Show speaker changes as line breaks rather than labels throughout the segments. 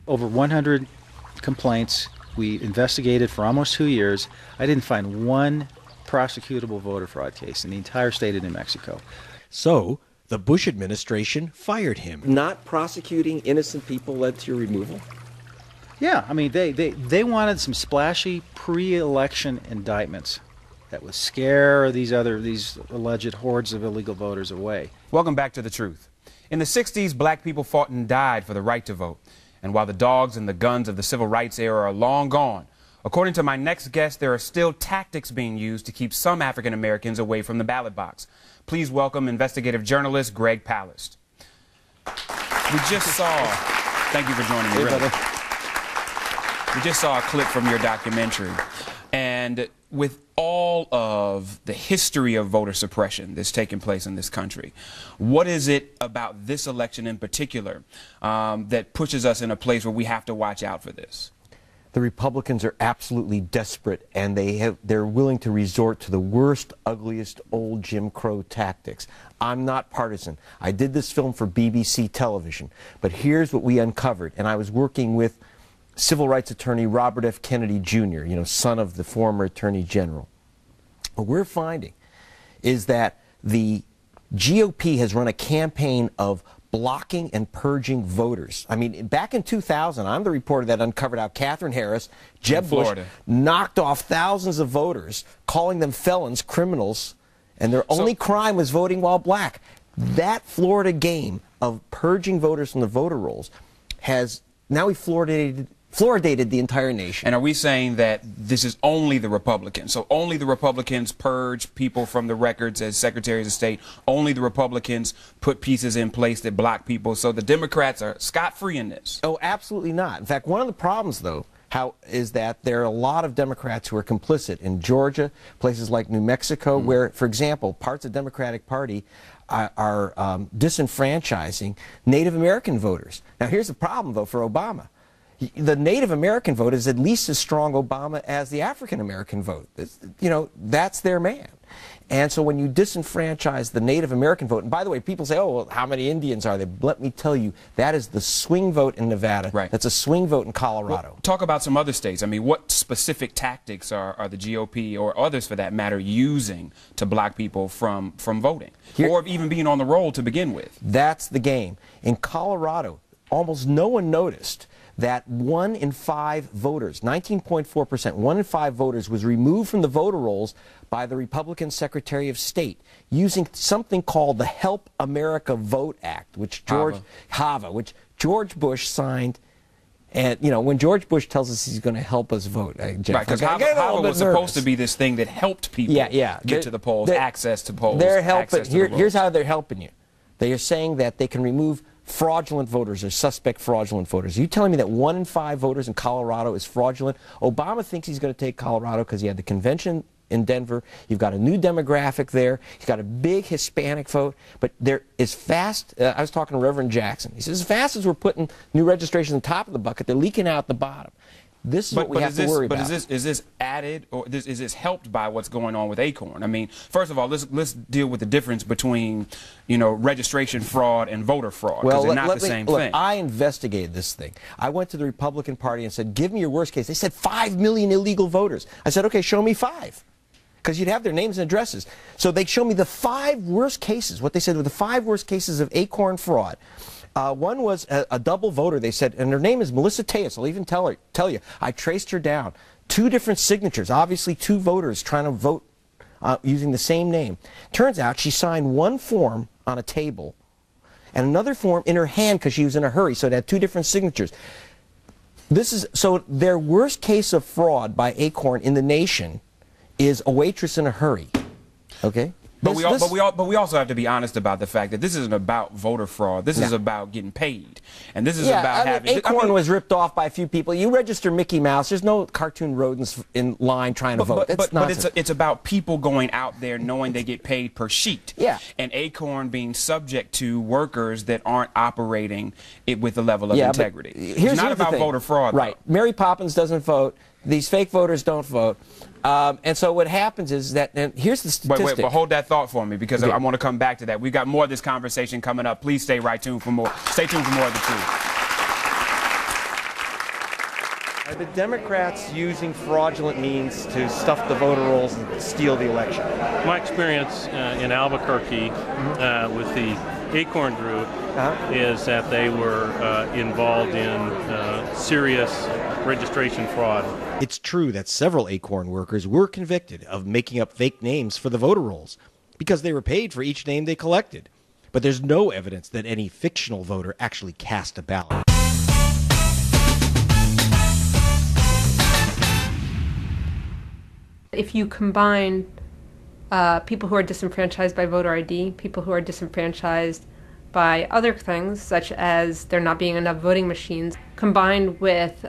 over 100 complaints. We investigated for almost 2 years. I didn't find one prosecutable voter fraud case in the entire state of New Mexico.
So the Bush administration fired him.
Not prosecuting innocent people led to your removal?
Yeah, I mean, they wanted some splashy pre-election indictments that would scare these alleged hordes of illegal voters away.
Welcome back to The Truth. In the 60s, black people fought and died for the right to vote. And while the dogs and the guns of the civil rights era are long gone, according to my next guest, there are still tactics being used to keep some African Americans away from the ballot box. Please welcome investigative journalist Greg Palast. We just saw, thank you for joining me, really. We just saw a clip from your documentary. And with all of the history of voter suppression that's taken place in this country, what is it about this election in particular that pushes us in a place where we have to watch out for this?
The Republicans are absolutely desperate, and they're willing to resort to the worst, ugliest old Jim Crow tactics. I'm not partisan. I did this film for BBC television, but here's what we uncovered, and I was working with civil rights attorney Robert F. Kennedy Jr., son of the former Attorney General. What we're finding is that the GOP has run a campaign of blocking and purging voters. I mean, back in 2000, I'm the reporter that uncovered how Katherine Harris, Jeb Bush, knocked off thousands of voters, calling them felons, criminals, and their only crime was voting while black. That Florida game of purging voters from the voter rolls has now fluoridated the entire nation.
And are we saying that this is only the Republicans? So only the Republicans purge people from the records as secretaries of state, only the Republicans put pieces in place that block people, so the Democrats are scot-free in this?
Oh, absolutely not. In fact, one of the problems, though, is that there are a lot of Democrats who are complicit in Georgia, places like New Mexico, where, for example, parts of the Democratic Party are disenfranchising Native American voters. Now, here's the problem, though, for Obama. The Native American vote is at least as strong Obama as the African American vote. That's their man. And so when you disenfranchise the Native American vote, and by the way, people say, oh, well, how many Indians are there? Let me tell you, that is the swing vote in Nevada.
Right.
That's a swing vote in Colorado.
Well, talk about some other states. I mean, what specific tactics are the GOP or others, for that matter, using to block people from voting or even being on the roll to begin with?
That's the game. In Colorado, almost no one noticed that 1 in 5 voters, 19.4%, 1 in 5 voters was removed from the voter rolls by the Republican Secretary of State using something called the Help America Vote Act, which which George Bush signed. And, when George Bush tells us he's going to help us vote, Jeff,
right, because HAVA was supposed to be this thing that helped people get to the polls, access to polls.
They're helping. Here's how they're helping you. They are saying that they can remove fraudulent voters or suspect fraudulent voters. Are you telling me that 1 in 5 voters in Colorado is fraudulent? Obama thinks he's going to take Colorado because he had the convention in Denver. You've got a new demographic there. He's got a big Hispanic vote. But they're as fast, I was talking to Reverend Jackson. He says, as fast as we're putting new registrations on top of the bucket, they're leaking out the bottom. This is what we have to worry about.
But is this added, or is this helped by what's going on with Acorn? I mean, first of all, let's deal with the difference between, registration fraud and voter fraud, because they're not the same thing.
I investigated this thing. I went to the Republican Party and said, give me your worst case. They said 5 million illegal voters. I said, okay, show me 5. Because you'd have their names and addresses. So they showed me the 5 worst cases. What they said were the 5 worst cases of Acorn fraud. One was a double voter, they said, and her name is Melissa Tejas. I'll even tell you, I traced her down. 2 different signatures, obviously 2 voters trying to vote using the same name. Turns out she signed one form on a table and another form in her hand because she was in a hurry, so it had 2 different signatures. So their worst case of fraud by Acorn in the nation is a waitress in a hurry. Okay?
But we also have to be honest about the fact that this isn't about voter fraud. This is about getting paid, and this is about having.
Acorn was ripped off by a few people. You register Mickey Mouse. There's no cartoon rodents in line trying to vote.
But it's about people going out there knowing they get paid per sheet.
Yeah.
And Acorn being subject to workers that aren't operating it with the level of integrity. It's not about voter fraud.
Right.
Though.
Mary Poppins doesn't vote. These fake voters don't vote. And so what happens is that, and here's the statistic.
Wait, but hold that thought for me, because I want to come back to that. We've got more of this conversation coming up. Please stay tuned for more. Stay tuned for more of The Truth.
Are the Democrats using fraudulent means to stuff the voter rolls and steal the election?
My experience in Albuquerque with the Acorn Group is that they were involved in serious registration fraud.
It's true that several Acorn workers were convicted of making up fake names for the voter rolls because they were paid for each name they collected. But there's no evidence that any fictional voter actually cast a ballot.
If you combine people who are disenfranchised by voter ID, people who are disenfranchised by other things, such as there not being enough voting machines, combined with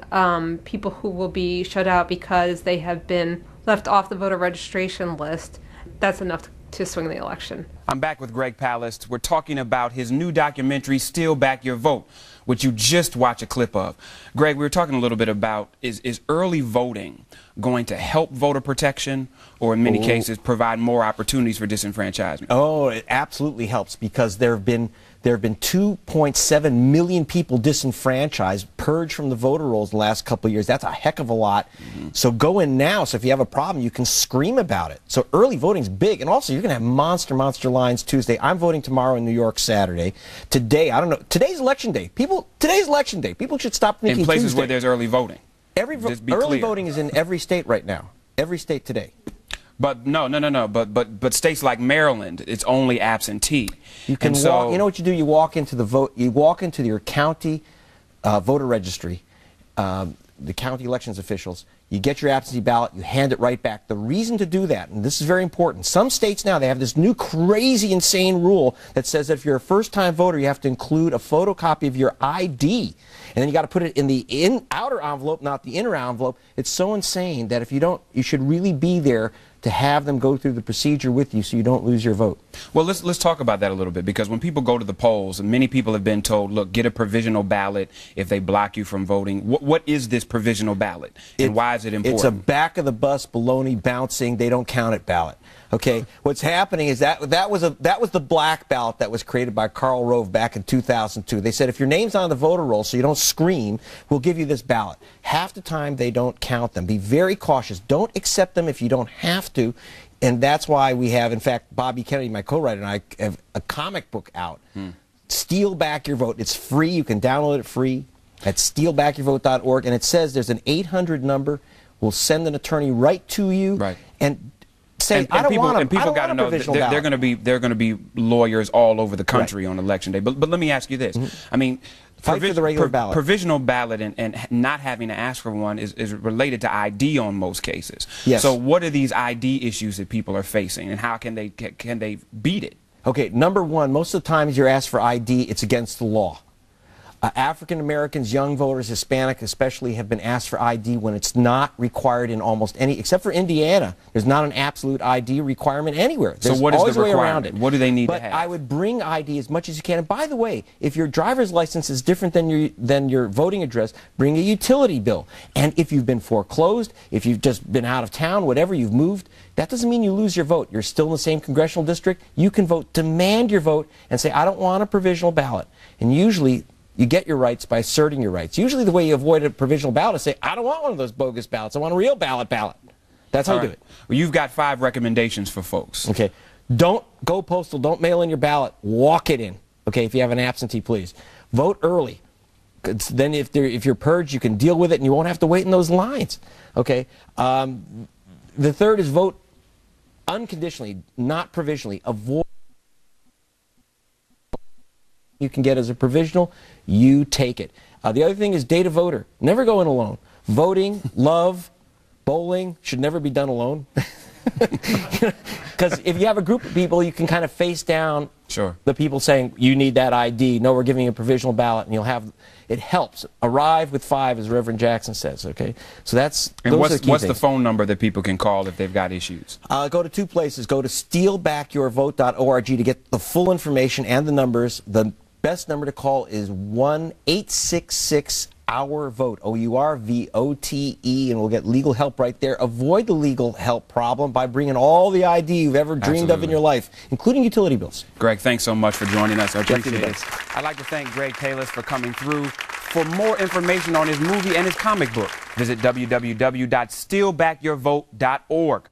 people who will be shut out because they have been left off the voter registration list, that's enough to swing the election.
I'm back with Greg Palast. We're talking about his new documentary, Steal Back Your Vote, which you just watched a clip of. Greg, we were talking a little bit about, is early voting going to help voter protection or in many cases provide more opportunities for disenfranchisement?
Oh, it absolutely helps because there have been 2.7 million people disenfranchised, purged from the voter rolls in the last couple of years. That's a heck of a lot. So go in now. So if you have a problem, you can scream about it. So early voting's big. And also, you're going to have monster lines Tuesday. I'm voting tomorrow in New York Saturday. Today, I don't know. Today's election day. Today's election day. People should stop thinking
in places
Tuesday.
where there's early voting.
Early voting is in every state right now. Every state today.
But no. But states like Maryland, it's only absentee.
You can walk. You know what you do? You walk into the vote. You walk into your county voter registry, the county elections officials. You get your absentee ballot. You hand it right back. The reason to do that, and this is very important. Some states now they have this new crazy, insane rule that says that if you're a first-time voter, you have to include a photocopy of your ID, and then you got to put it in the outer envelope, not the inner envelope. It's so insane that if you don't, you should really be there to have them go through the procedure with you so you don't lose your vote.
Well, let's talk about that a little bit, because when people go to the polls, many people have been told, look, get a provisional ballot if they block you from voting. What is this provisional ballot, and why is it important?
It's a back-of-the-bus baloney bouncing, they don't count it ballot. Okay, what's happening is that was the black ballot that was created by Karl Rove back in 2002. They said if your name's on the voter roll so you don't scream, we'll give you this ballot. Half the time they don't count them. Be very cautious. Don't accept them if you don't have to. And that's why we have, in fact, Bobby Kennedy, my co-writer, and I have a comic book out. Steal Back Your Vote. It's free. You can download it free at stealbackyourvote.org. And it says there's an 800 number. We'll send an attorney right to you.
Right.
And say, I don't want
and people got to know that they're going to be lawyers all over the country on election day. But let me ask you this. I mean,
fight for the regular ballot.
Provisional ballot and not having to ask for one is related to ID on most cases.
Yes.
So what are these ID issues that people are facing, and how can they beat it?
Okay, number one, most of the times you're asked for ID, it's against the law. African Americans, young voters, Hispanic especially, have been asked for ID when it's not required in almost any, except for Indiana. There's not an absolute ID requirement anywhere. There's
so what is the
way around
requirement?
it.
What do they need
but
to have?
I would bring ID as much as you can. And by the way, if your driver's license is different than your voting address, bring a utility bill. And if you've been foreclosed, if you've just been out of town, whatever, you've moved, that doesn't mean you lose your vote. You're still in the same congressional district. You can vote, demand your vote, and say, I don't want a provisional ballot. And usually you get your rights by asserting your rights. Usually the way you avoid a provisional ballot is say, I don't want one of those bogus ballots. I want a real ballot. That's how you do it.
Well, you've got 5 recommendations for folks.
Okay. Don't go postal. Don't mail in your ballot. Walk it in. Okay, if you have an absentee, please. Vote early. Then if you're purged, you can deal with it and you won't have to wait in those lines. Okay. The third is vote unconditionally, not provisionally. Avoid you can get as a provisional, you take it. The other thing is date a voter. Never go in alone. Voting, love, bowling should never be done alone. Because if you have a group of people, you can kind of face down the people saying, you need that ID. No, we're giving you a provisional ballot. And you'll have, it helps. Arrive with 5, as Reverend Jackson says, okay? So that's,
and
what's
the phone number that people can call if they've got issues? Go
to 2 places. Go to stealbackyourvote.org to get the full information and the numbers. The best number to call is 1-866-OUR-VOTE, OURVOTE, and we'll get legal help right there. Avoid the legal help problem by bringing all the ID you've ever dreamed of in your life, including utility bills.
Greg, thanks so much for joining us. I appreciate it. I'd like to thank Greg Palast for coming through. For more information on his movie and his comic book, visit www.stillbackyourvote.org.